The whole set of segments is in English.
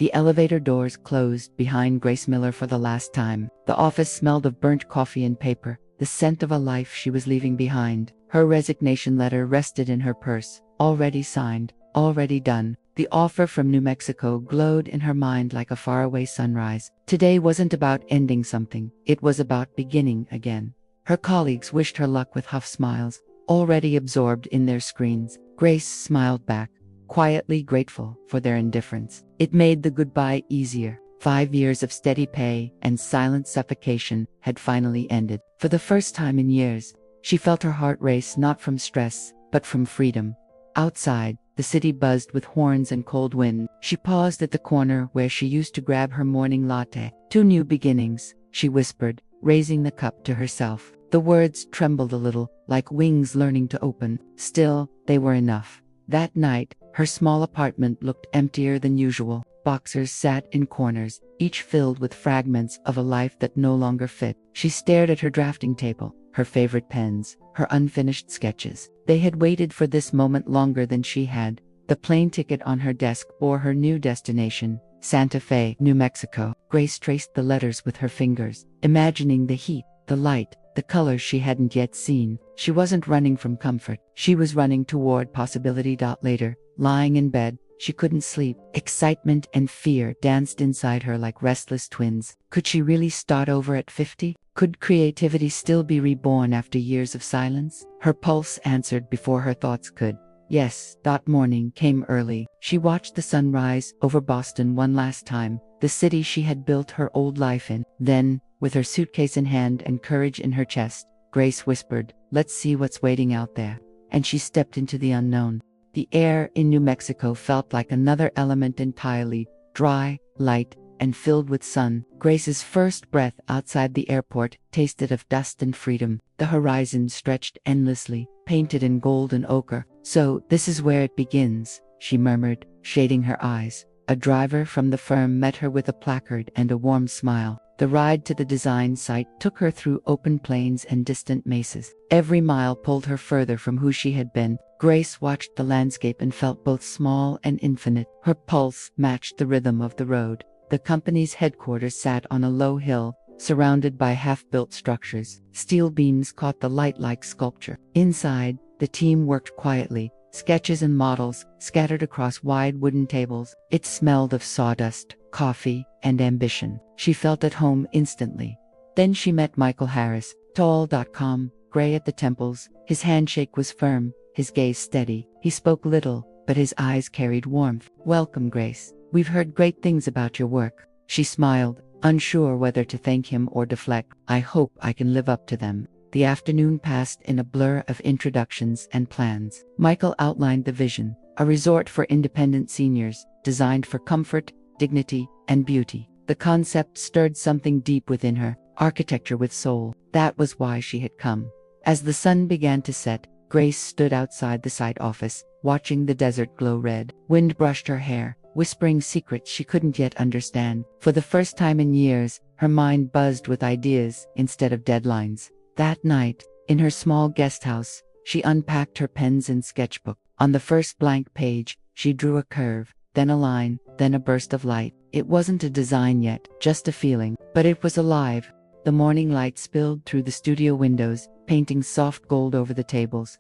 The elevator doors closed behind Grace Miller for the last time. The office smelled of burnt coffee and paper, the scent of a life she was leaving behind. Her resignation letter rested in her purse, already signed, already done. The offer from New Mexico glowed in her mind like a faraway sunrise. Today wasn't about ending something, it was about beginning again. Her colleagues wished her luck with half smiles, already absorbed in their screens. Grace smiled back, quietly grateful for their indifference. It made the goodbye easier. 5 years of steady pay and silent suffocation had finally ended. For the first time in years, she felt her heart race not from stress, but from freedom. Outside, the city buzzed with horns and cold wind. She paused at the corner where she used to grab her morning latte. 2 new beginnings, she whispered, raising the cup to herself. The words trembled a little, like wings learning to open. Still, they were enough. That night, her small apartment looked emptier than usual. Boxers sat in corners, each filled with fragments of a life that no longer fit. She stared at her drafting table, her favorite pens, her unfinished sketches. They had waited for this moment longer than she had. The plane ticket on her desk bore her new destination, Santa Fe, New Mexico. Grace traced the letters with her fingers, imagining the heat, the light, the colors she hadn't yet seen. She wasn't running from comfort. She was running toward possibility. Later, lying in bed, she couldn't sleep. Excitement and fear danced inside her like restless twins. Could she really start over at 50? Could creativity still be reborn after years of silence? Her pulse answered before her thoughts could. Yes. Morning came early. She watched the sun rise over Boston one last time, the city she had built her old life in. Then, with her suitcase in hand and courage in her chest, Grace whispered, "Let's see what's waiting out there." And she stepped into the unknown. The air in New Mexico felt like another element entirely, dry, light, and filled with sun. Grace's first breath outside the airport tasted of dust and freedom. The horizon stretched endlessly, painted in gold and ochre. "So, this is where it begins," she murmured, shading her eyes. A driver from the firm met her with a placard and a warm smile. The ride to the design site took her through open plains and distant mesas. Every mile pulled her further from who she had been. Grace watched the landscape and felt both small and infinite. Her pulse matched the rhythm of the road. The company's headquarters sat on a low hill, surrounded by half-built structures. Steel beams caught the light like sculpture. Inside, the team worked quietly, sketches and models scattered across wide wooden tables. It smelled of sawdust, coffee, and ambition. She felt at home instantly. Then she met Michael Harris, tall, calm, gray at the temples. His handshake was firm, his gaze steady. He spoke little, but his eyes carried warmth. "Welcome, Grace. We've heard great things about your work." She smiled, unsure whether to thank him or deflect. "I hope I can live up to them." The afternoon passed in a blur of introductions and plans. Michael outlined the vision, a resort for independent seniors, designed for comfort, dignity, and beauty. The concept stirred something deep within her, architecture with soul. That was why she had come. As the sun began to set, Grace stood outside the site office, watching the desert glow red. Wind brushed her hair, whispering secrets she couldn't yet understand. For the first time in years, her mind buzzed with ideas instead of deadlines. That night, in her small guest house, she unpacked her pens and sketchbook. On the first blank page, she drew a curve, then a line, then a burst of light. It wasn't a design yet, just a feeling, but it was alive. The morning light spilled through the studio windows, painting soft gold over the tables.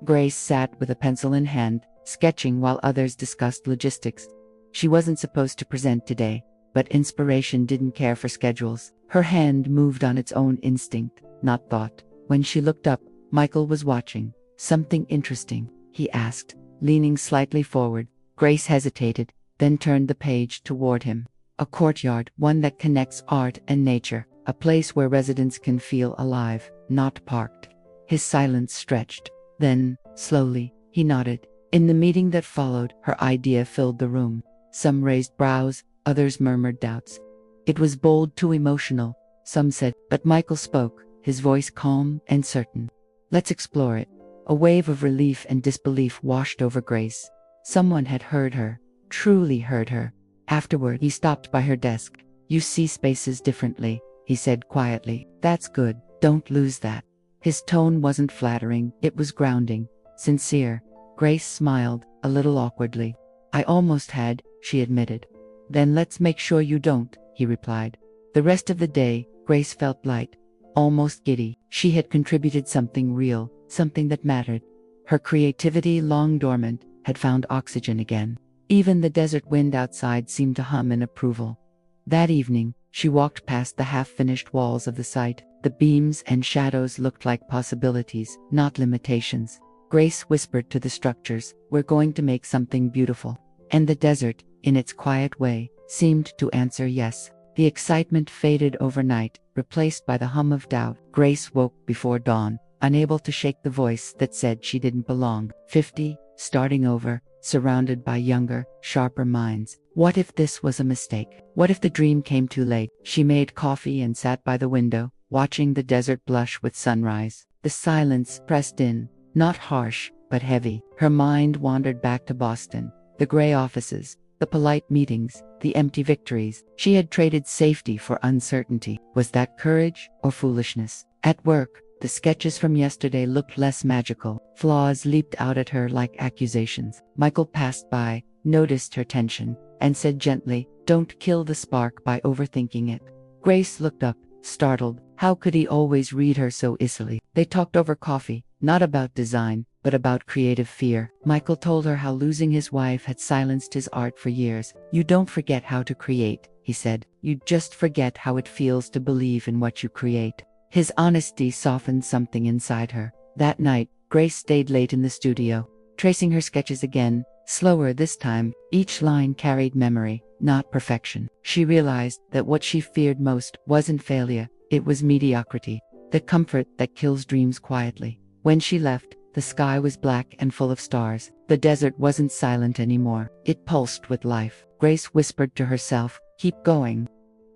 Grace sat with a pencil in hand, sketching while others discussed logistics. She wasn't supposed to present today, but inspiration didn't care for schedules. Her hand moved on its own instinct, not thought. When she looked up, Michael was watching. "Something interesting?" he asked, leaning slightly forward. Grace hesitated, then turned the page toward him. "A courtyard, one that connects art and nature, a place where residents can feel alive, not parked." His silence stretched. Then, slowly, he nodded. In the meeting that followed, her idea filled the room. Some raised brows, others murmured doubts. It was bold, too emotional, some said, but Michael spoke, his voice calm and certain. "Let's explore it." A wave of relief and disbelief washed over Grace. Someone had heard her, truly heard her. Afterward, he stopped by her desk. "You see spaces differently," he said quietly. "That's good. Don't lose that." His tone wasn't flattering, it was grounding, sincere. Grace smiled, a little awkwardly. "I almost had," she admitted. Then let's make sure you don't, he replied. The rest of the day, Grace felt light, almost giddy. She had contributed something real, something that mattered. Her creativity, long dormant, had found oxygen again. Even the desert wind outside seemed to hum in approval. That evening, she walked past the half-finished walls of the site. The beams and shadows looked like possibilities, not limitations. Grace whispered to the structures, "We're going to make something beautiful." And the desert, in its quiet way, seemed to answer yes. The excitement faded overnight, replaced by the hum of doubt. Grace woke before dawn, unable to shake the voice that said she didn't belong. 50, starting over, surrounded by younger, sharper minds. What if this was a mistake? What if the dream came too late? She made coffee and sat by the window, watching the desert blush with sunrise. The silence pressed in, not harsh, but heavy. Her mind wandered back to Boston, the gray offices, the polite meetings, the empty victories. She had traded safety for uncertainty. Was that courage or foolishness? At work, the sketches from yesterday looked less magical. Flaws leaped out at her like accusations. Michael passed by, noticed her tension, and said gently, "Don't kill the spark by overthinking it." Grace looked up, startled. How could he always read her so easily? They talked over coffee, not about design, but about creative fear. Michael told her how losing his wife had silenced his art for years. "You don't forget how to create," he said. "You just forget how it feels to believe in what you create." His honesty softened something inside her. That night, Grace stayed late in the studio, tracing her sketches again, slower this time. Each line carried memory, not perfection. She realized that what she feared most wasn't failure, it was mediocrity, the comfort that kills dreams quietly. When she left, the sky was black and full of stars. The desert wasn't silent anymore. It pulsed with life. Grace whispered to herself, "Keep going."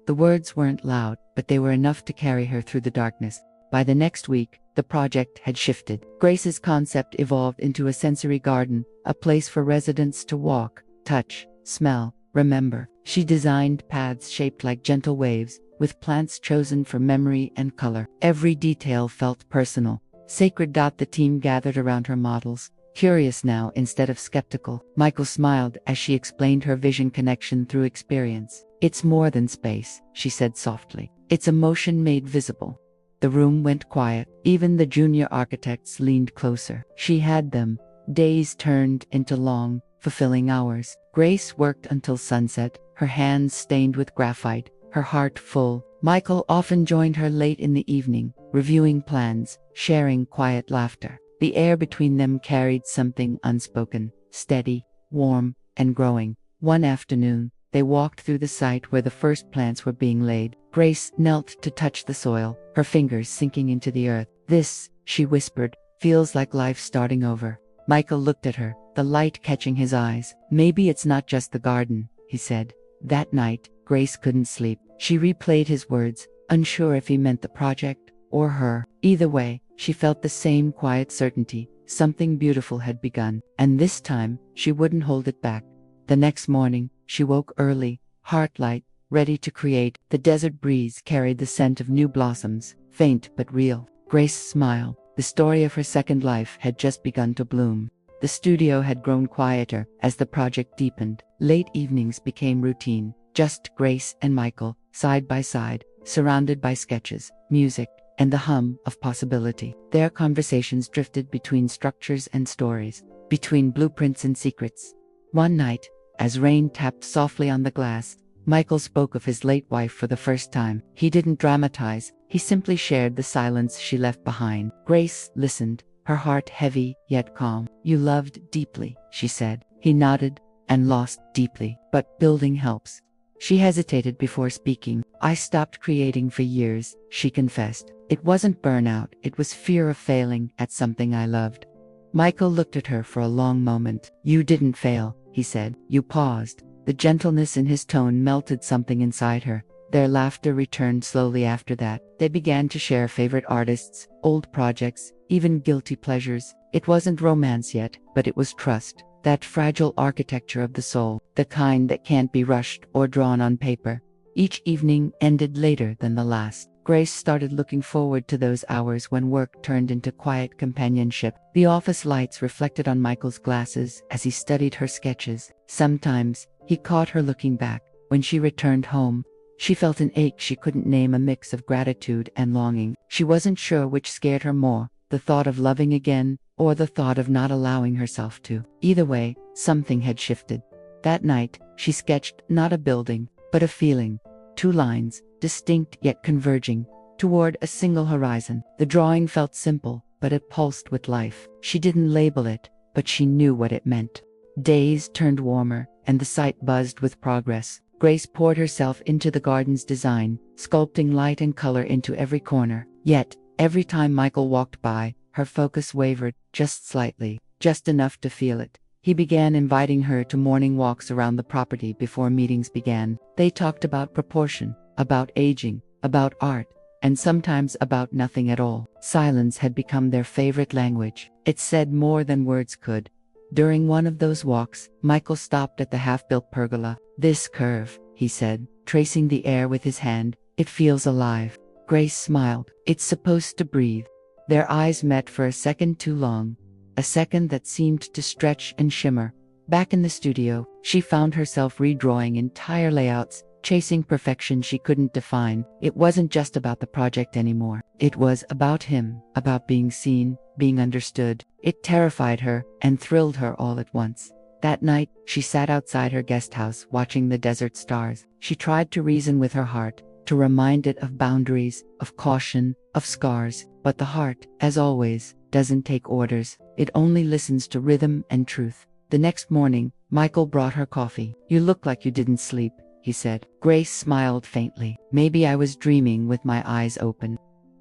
The words weren't loud, but they were enough to carry her through the darkness. By the next week, the project had shifted. Grace's concept evolved into a sensory garden, a place for residents to walk, touch, smell, remember. She designed paths shaped like gentle waves, with plants chosen for memory and color. Every detail felt personal, sacred. The team gathered around her models, curious now instead of skeptical. Michael smiled as she explained her vision: connection through experience. "It's more than space," she said softly. "It's emotion made visible." The room went quiet. Even the junior architects leaned closer. She had them. Days turned into long, fulfilling hours. Grace worked until sunset, her hands stained with graphite, her heart full. Michael often joined her late in the evening, reviewing plans, sharing quiet laughter. The air between them carried something unspoken, steady, warm, and growing. One afternoon, they walked through the site where the first plants were being laid. Grace knelt to touch the soil, her fingers sinking into the earth. "This," she whispered, "feels like life starting over." Michael looked at her, the light catching his eyes. "Maybe it's not just the garden," he said. That night, Grace couldn't sleep. She replayed his words, unsure if he meant the project or her. Either way, she felt the same quiet certainty. Something beautiful had begun, and this time, she wouldn't hold it back. The next morning, she woke early, heart light, ready to create. The desert breeze carried the scent of new blossoms, faint but real. Grace smiled. The story of her second life had just begun to bloom. The studio had grown quieter as the project deepened. Late evenings became routine, just Grace and Michael, side by side, surrounded by sketches, music, and the hum of possibility. Their conversations drifted between structures and stories, between blueprints and secrets. One night, as rain tapped softly on the glass, Michael spoke of his late wife for the first time. He didn't dramatize, he simply shared the silence she left behind. Grace listened, her heart heavy yet calm. "You loved deeply," she said. He nodded, "and lost deeply. But building helps." She hesitated before speaking. "I stopped creating for years," she confessed. "It wasn't burnout, it was fear of failing at something I loved." Michael looked at her for a long moment. "You didn't fail," he said. "You paused." The gentleness in his tone melted something inside her. Their laughter returned slowly after that. They began to share favorite artists, old projects, even guilty pleasures. It wasn't romance yet, but it was trust. That fragile architecture of the soul, the kind that can't be rushed or drawn on paper. Each evening ended later than the last. Grace started looking forward to those hours when work turned into quiet companionship. The office lights reflected on Michael's glasses as he studied her sketches. Sometimes, he caught her looking back, When she returned home, she felt an ache she couldn't name, a mix of gratitude and longing. She wasn't sure which scared her more, the thought of loving again, or the thought of not allowing herself to. Either way, something had shifted. That night, she sketched not a building, but a feeling. 2 lines, distinct yet converging, toward a single horizon. The drawing felt simple, but it pulsed with life. She didn't label it, but she knew what it meant. Days turned warmer, and the site buzzed with progress. Grace poured herself into the garden's design, sculpting light and color into every corner. Yet, every time Michael walked by, her focus wavered, just slightly, just enough to feel it. He began inviting her to morning walks around the property before meetings began. They talked about proportion, about aging, about art, and sometimes about nothing at all. Silence had become their favorite language. It said more than words could. During one of those walks, Michael stopped at the half-built pergola. "This curve," he said, tracing the air with his hand, "it feels alive." Grace smiled. "It's supposed to breathe." Their eyes met for a second too long, a second that seemed to stretch and shimmer. Back in the studio, she found herself redrawing entire layouts, chasing perfection she couldn't define. It wasn't just about the project anymore. It was about him, about being seen, being understood. It terrified her and thrilled her all at once. That night, she sat outside her guest house watching the desert stars. She tried to reason with her heart, to remind it of boundaries, of caution, of scars. But the heart, as always, doesn't take orders. It only listens to rhythm and truth. The next morning, Michael brought her coffee. "You look like you didn't sleep," he said. Grace smiled faintly. "Maybe I was dreaming with my eyes open."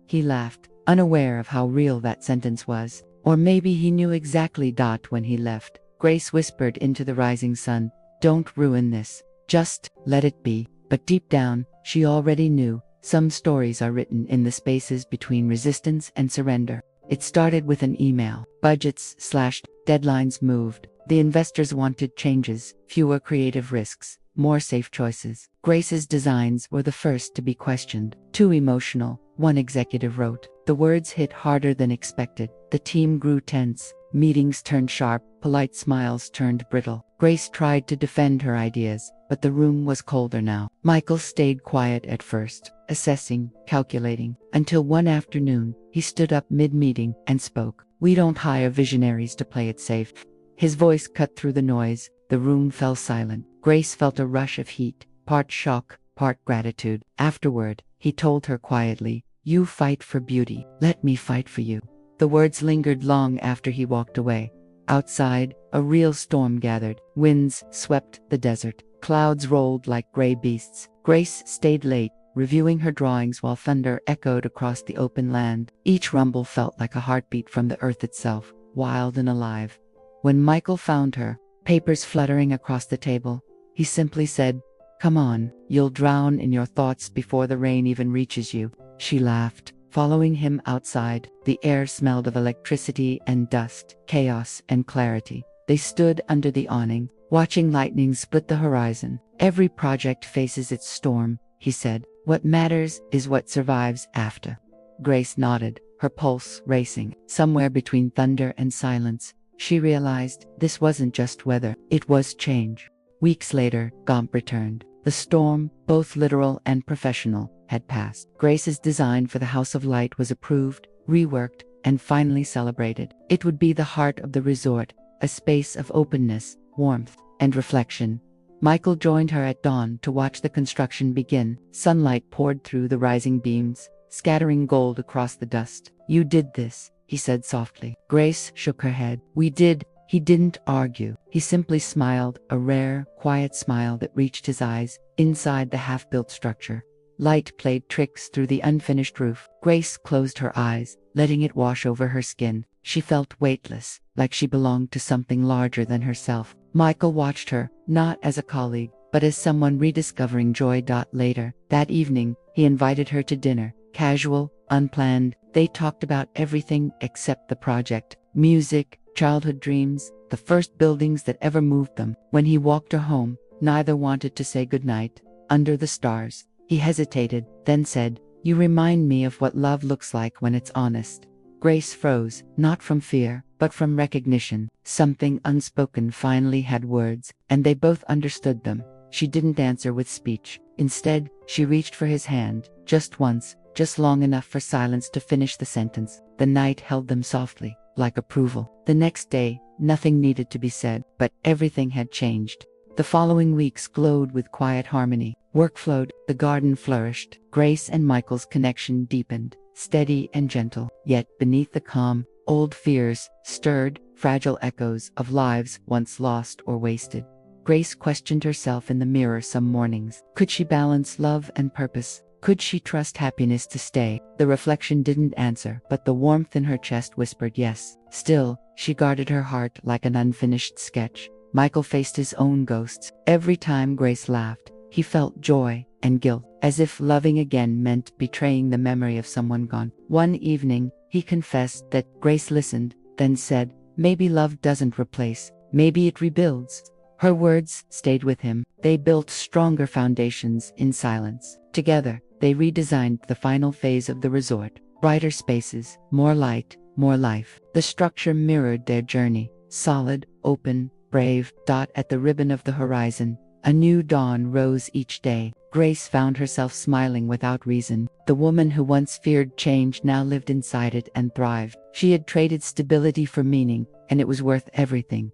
He laughed, unaware of how real that sentence was. Or maybe he knew exactly when he left. Grace whispered into the rising sun, "Don't ruin this. Just let it be." But deep down, she already knew. Some stories are written in the spaces between resistance and surrender. It started with an email. Budgets slashed, deadlines moved. The investors wanted changes, fewer creative risks, more safe choices. Grace's designs were the first to be questioned. "Too emotional," one executive wrote. The words hit harder than expected. The team grew tense. Meetings turned sharp, polite smiles turned brittle. Grace tried to defend her ideas, but the room was colder now. Michael stayed quiet at first, assessing, calculating, until one afternoon, he stood up mid-meeting and spoke. "We don't hire visionaries to play it safe." His voice cut through the noise. The room fell silent. Grace felt a rush of heat, part shock, part gratitude. Afterward, he told her quietly, "You fight for beauty. Let me fight for you." The words lingered long after he walked away. Outside, a real storm gathered. Winds swept the desert. Clouds rolled like gray beasts. Grace stayed late, reviewing her drawings while thunder echoed across the open land. Each rumble felt like a heartbeat from the earth itself, wild and alive. When Michael found her, papers fluttering across the table, he simply said, "Come on, you'll drown in your thoughts before the rain even reaches you." She laughed, following him outside. The air smelled of electricity and dust, chaos and clarity. They stood under the awning, watching lightning split the horizon. "Every project faces its storm," he said. "What matters is what survives after." Grace nodded, her pulse racing. Somewhere between thunder and silence, she realized this wasn't just weather, it was change. Weeks later, Gomp returned. The storm, both literal and professional, had passed. Grace's design for the House of Light was approved, reworked, and finally celebrated. It would be the heart of the resort, a space of openness, warmth, and reflection. Michael joined her at dawn to watch the construction begin. Sunlight poured through the rising beams, scattering gold across the dust. "You did this," he said softly. Grace shook her head. "We did." He didn't argue. He simply smiled, a rare, quiet smile that reached his eyes. Inside the half-built structure, light played tricks through the unfinished roof. Grace closed her eyes, letting it wash over her skin. She felt weightless, like she belonged to something larger than herself. Michael watched her, not as a colleague, but as someone rediscovering joy. Later, that evening, he invited her to dinner. Casual, unplanned, they talked about everything except the project. Music, childhood dreams, the first buildings that ever moved them. When he walked her home, neither wanted to say goodnight. Under the stars, he hesitated, then said, "You remind me of what love looks like when it's honest." Grace froze, not from fear, but from recognition. Something unspoken finally had words, and they both understood them. She didn't answer with speech. Instead, she reached for his hand, just once, just long enough for silence to finish the sentence. The night held them softly, like approval. The next day, nothing needed to be said, but everything had changed. The following weeks glowed with quiet harmony. Work flowed, the garden flourished. Grace and Michael's connection deepened, steady and gentle. Yet beneath the calm, old fears stirred fragile echoes of lives once lost or wasted. Grace questioned herself in the mirror some mornings. Could she balance love and purpose? Could she trust happiness to stay? The reflection didn't answer, but the warmth in her chest whispered yes. Still, she guarded her heart like an unfinished sketch. Michael faced his own ghosts. Every time Grace laughed, he felt joy and guilt, as if loving again meant betraying the memory of someone gone. One evening, he confessed that. Grace listened, then said, "Maybe love doesn't replace, maybe it rebuilds." Her words stayed with him. They built stronger foundations in silence. Together, they redesigned the final phase of the resort. Brighter spaces, more light, more life. The structure mirrored their journey. Solid, open, brave. At the ribbon of the horizon, a new dawn rose each day. Grace found herself smiling without reason. The woman who once feared change now lived inside it and thrived. She had traded stability for meaning, and it was worth everything.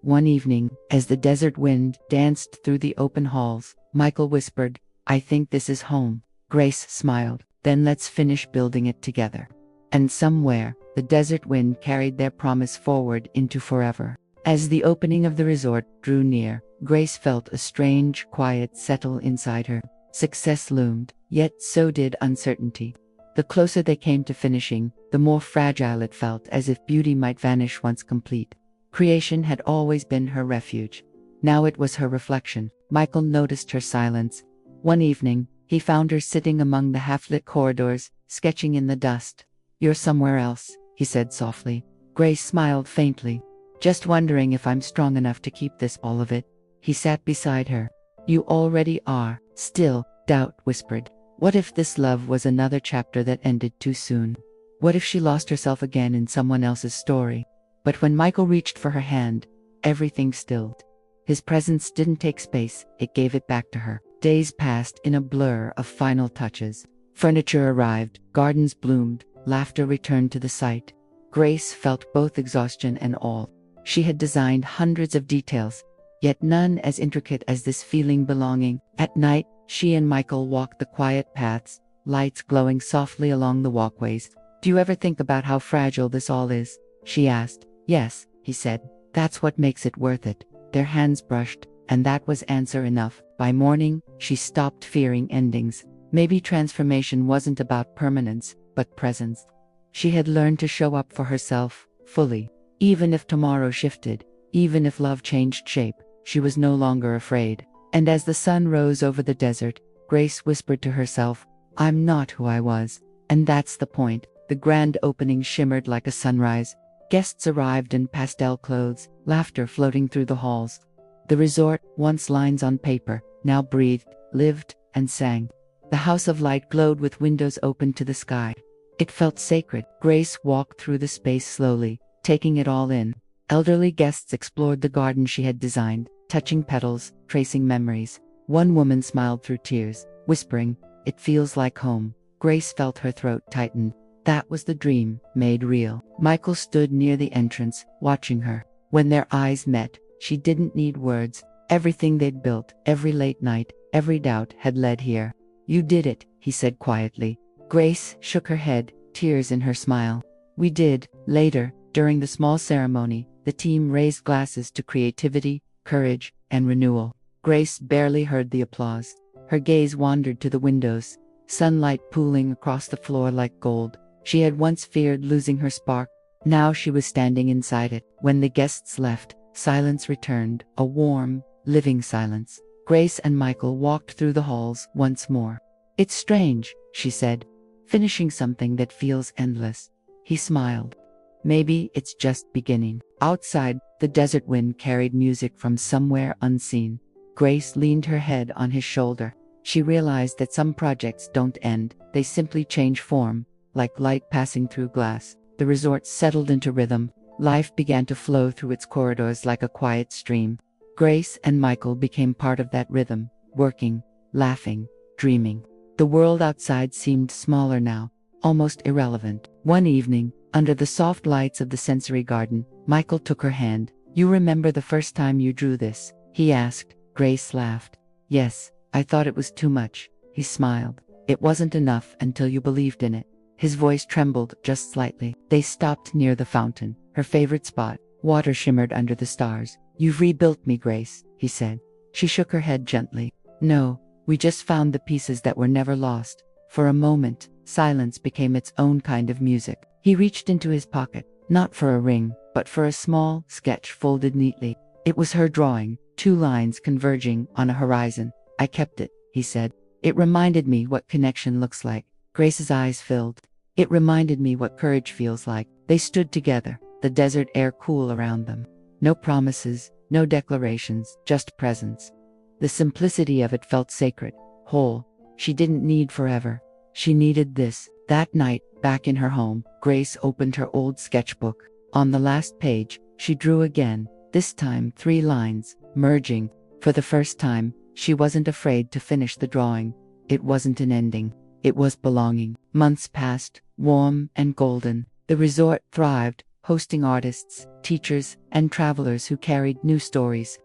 One evening, as the desert wind danced through the open halls, Michael whispered, "I think this is home." Grace smiled. "Then let's finish building it together." And somewhere, the desert wind carried their promise forward into forever. As the opening of the resort drew near, Grace felt a strange, quiet settle inside her. Success loomed, yet so did uncertainty. The closer they came to finishing, the more fragile it felt, as if beauty might vanish once complete. Creation had always been her refuge. Now it was her reflection. Michael noticed her silence. One evening, he found her sitting among the half-lit corridors, sketching in the dust. "You're somewhere else," he said softly. Grace smiled faintly. "Just wondering if I'm strong enough to keep this, all of it." He sat beside her. "You already are." Still, doubt whispered. What if this love was another chapter that ended too soon? What if she lost herself again in someone else's story? But when Michael reached for her hand, everything stilled. His presence didn't take space, it gave it back to her. Days passed in a blur of final touches. Furniture arrived, gardens bloomed, laughter returned to the site. Grace felt both exhaustion and awe. She had designed hundreds of details, yet none as intricate as this feeling belonging. At night, she and Michael walked the quiet paths, lights glowing softly along the walkways. "Do you ever think about how fragile this all is?" she asked. "Yes," he said. "That's what makes it worth it." Their hands brushed, and that was answer enough. By morning, she stopped fearing endings. Maybe transformation wasn't about permanence, but presence. She had learned to show up for herself, fully. Even if tomorrow shifted, even if love changed shape, she was no longer afraid. And as the sun rose over the desert, Grace whispered to herself, "I'm not who I was." And that's the point. The grand opening shimmered like a sunrise. Guests arrived in pastel clothes, laughter floating through the halls. The resort, once lines on paper, now breathed, lived, and sang. The house of light glowed with windows open to the sky. It felt sacred. Grace walked through the space slowly, taking it all in. Elderly guests explored the garden she had designed, touching petals, tracing memories. One woman smiled through tears, whispering, "It feels like home." Grace felt her throat tighten. That was the dream, made real. Michael stood near the entrance, watching her. When their eyes met, she didn't need words. Everything they'd built, every late night, every doubt had led here. "You did it," he said quietly. Grace shook her head, tears in her smile. "We did." Later, during the small ceremony, the team raised glasses to creativity, courage, and renewal. Grace barely heard the applause. Her gaze wandered to the windows, sunlight pooling across the floor like gold. She had once feared losing her spark. Now she was standing inside it. When the guests left, silence returned, a warm, living silence. Grace and Michael walked through the halls once more. "It's strange," she said, "finishing something that feels endless." He smiled. "Maybe it's just beginning." Outside, the desert wind carried music from somewhere unseen. Grace leaned her head on his shoulder. She realized that some projects don't end, they simply change form, like light passing through glass. The resort settled into rhythm. Life began to flow through its corridors like a quiet stream. Grace and Michael became part of that rhythm, working, laughing, dreaming. The world outside seemed smaller now, almost irrelevant. One evening, under the soft lights of the sensory garden, Michael took her hand. "You remember the first time you drew this?" he asked. Grace laughed. "Yes, I thought it was too much." He smiled. "It wasn't enough until you believed in it." His voice trembled just slightly. They stopped near the fountain, her favorite spot. Water shimmered under the stars. "You've rebuilt me, Grace," he said. She shook her head gently. "No, we just found the pieces that were never lost." For a moment, silence became its own kind of music. He reached into his pocket, not for a ring, but for a small sketch folded neatly. It was her drawing, 2 lines converging on a horizon. "I kept it," he said. "It reminded me what connection looks like." Grace's eyes filled. "It reminded me what courage feels like." They stood together, the desert air cool around them. No promises, no declarations, just presence. The simplicity of it felt sacred, whole. She didn't need forever. She needed this. That night, back in her home, Grace opened her old sketchbook. On the last page, she drew again, this time 3 lines, merging. For the first time, she wasn't afraid to finish the drawing. It wasn't an ending. It was belonging. Months passed, warm and golden. The resort thrived, hosting artists, teachers, and travelers who carried new stories.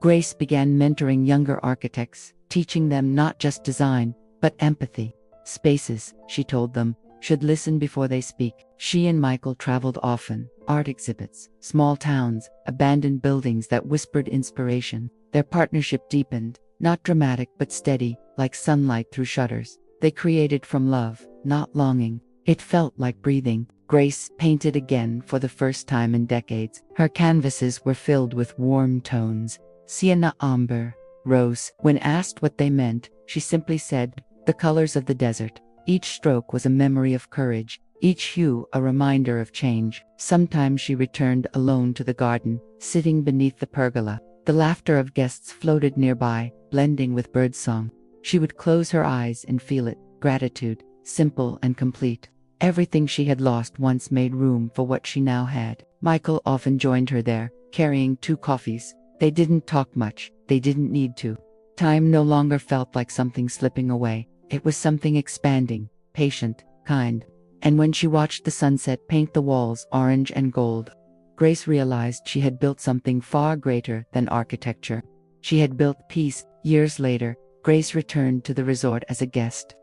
Grace began mentoring younger architects, teaching them not just design, but empathy. Spaces, she told them, should listen before they speak. She and Michael traveled often, art exhibits, small towns, abandoned buildings that whispered inspiration. Their partnership deepened, not dramatic but steady, like sunlight through shutters. They created from love, not longing. It felt like breathing. Grace painted again for the first time in decades. Her canvases were filled with warm tones, sienna, amber, rose. When asked what they meant, she simply said, "The colors of the desert." Each stroke was a memory of courage, each hue a reminder of change. Sometimes she returned alone to the garden, sitting beneath the pergola. The laughter of guests floated nearby, blending with birdsong. She would close her eyes and feel it, gratitude, simple and complete. Everything she had lost once made room for what she now had. Michael often joined her there, carrying 2 coffees. They didn't talk much, they didn't need to. Time no longer felt like something slipping away. It was something expanding, patient, kind. And when she watched the sunset paint the walls orange and gold, Grace realized she had built something far greater than architecture. She had built peace. Years later, Grace returned to the resort as a guest.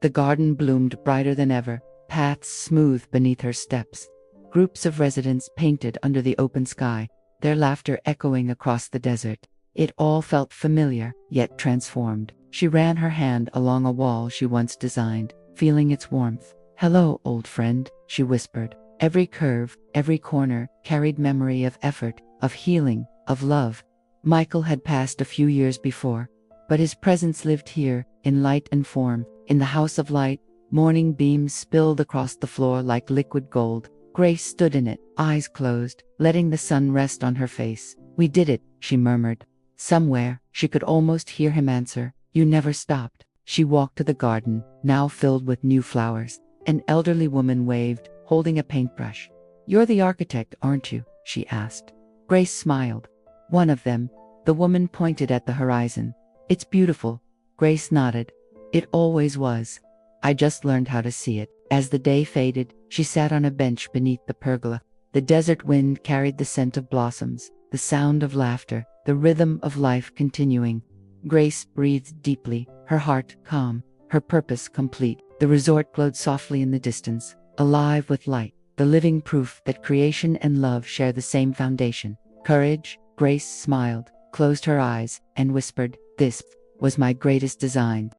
The garden bloomed brighter than ever, paths smooth beneath her steps. Groups of residents painted under the open sky, their laughter echoing across the desert. It all felt familiar, yet transformed. She ran her hand along a wall she once designed, feeling its warmth. "Hello, old friend," she whispered. Every curve, every corner, carried memory of effort, of healing, of love. Michael had passed a few years before, but his presence lived here, in light and form. In the house of light, morning beams spilled across the floor like liquid gold. Grace stood in it, eyes closed, letting the sun rest on her face. "We did it," she murmured. Somewhere, she could almost hear him answer, "You never stopped." She walked to the garden, now filled with new flowers. An elderly woman waved, holding a paintbrush. "You're the architect, aren't you?" she asked. Grace smiled. "One of them." The woman pointed at the horizon. "It's beautiful." Grace nodded. "It always was. I just learned how to see it." As the day faded, she sat on a bench beneath the pergola. The desert wind carried the scent of blossoms, the sound of laughter, the rhythm of life continuing. Grace breathed deeply, her heart calm, her purpose complete. The resort glowed softly in the distance, alive with light, the living proof that creation and love share the same foundation. Courage. Grace smiled, closed her eyes, and whispered, "This was my greatest design."